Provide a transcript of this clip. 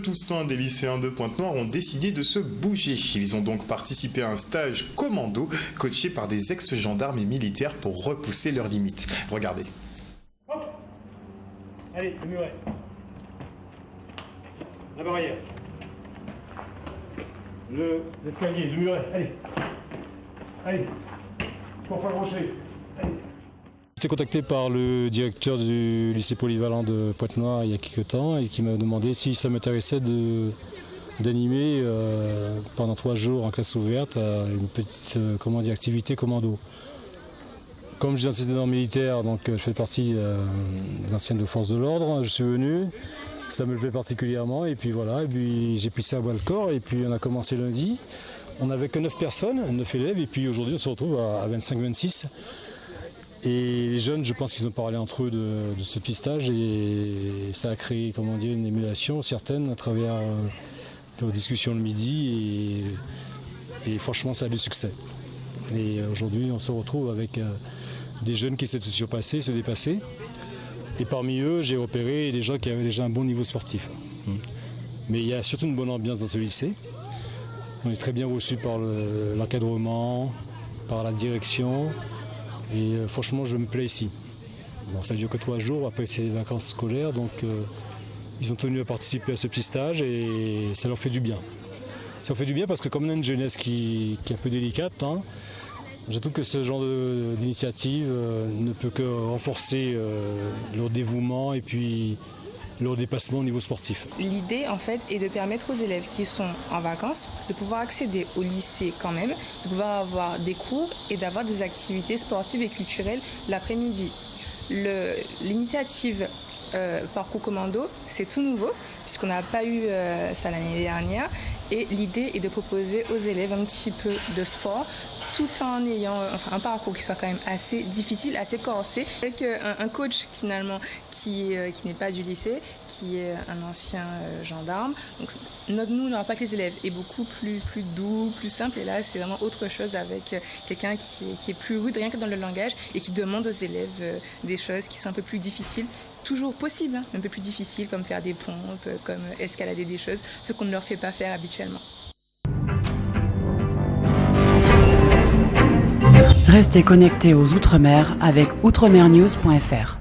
Toussaint des lycéens de Pointe-Noire ont décidé de se bouger. Ils ont donc participé à un stage commando coaché par des ex-gendarmes et militaires pour repousser leurs limites. Regardez. Hop. Allez, le muret. La barrière. L'escalier, le muret. Allez. Allez. 3 fois le rocher. Allez. J'ai été contacté par le directeur du lycée polyvalent de Pointe-Noire il y a quelques temps et qui m'a demandé si ça m'intéressait d'animer pendant 3 jours en classe ouverte une petite activité commando. Comme j'ai ancien dans le militaire, donc je fais partie d'anciennes de forces de l'ordre, je suis venu, ça me plaît particulièrement et puis voilà, et puis j'ai pris ça à bras le corps et puis on a commencé lundi. On n'avait que 9 personnes, 9 élèves et puis aujourd'hui on se retrouve à 25-26. Et les jeunes, je pense qu'ils ont parlé entre eux de ce petit stage et ça a créé une émulation certaine à travers leurs discussions le midi et franchement ça a du succès. Et aujourd'hui on se retrouve avec des jeunes qui essaient de se surpasser, se dépasser. Et parmi eux j'ai repéré des gens qui avaient déjà un bon niveau sportif. Mais il y a surtout une bonne ambiance dans ce lycée. On est très bien reçus par l'encadrement, par la direction. Et franchement, je me plais ici. Bon, ça ne dure que 3 jours, après c'est les vacances scolaires, donc ils ont tenu à participer à ce petit stage et ça leur fait du bien. Ça leur fait du bien parce que comme on a une jeunesse qui est un peu délicate, je trouve que ce genre d'initiative ne peut que renforcer leur dévouement et puis leur dépassement au niveau sportif. L'idée en fait est de permettre aux élèves qui sont en vacances de pouvoir accéder au lycée quand même, de pouvoir avoir des cours et d'avoir des activités sportives et culturelles l'après-midi. L'initiative Parcours Commando, c'est tout nouveau puisqu'on n'a pas eu ça l'année dernière et l'idée est de proposer aux élèves un petit peu de sport tout en ayant un parcours qui soit quand même assez difficile, assez corsé, avec un coach finalement qui n'est pas du lycée, qui est un ancien gendarme. Donc nous, n'aura pas que les élèves, est beaucoup plus doux, plus simple. Et là, c'est vraiment autre chose avec quelqu'un qui est plus rude, rien que dans le langage, et qui demande aux élèves des choses qui sont un peu plus difficiles. Toujours possible, un peu plus difficiles, comme faire des pompes, comme escalader des choses, ce qu'on ne leur fait pas faire habituellement. Restez connectés aux Outre-mer avec outremernews.fr.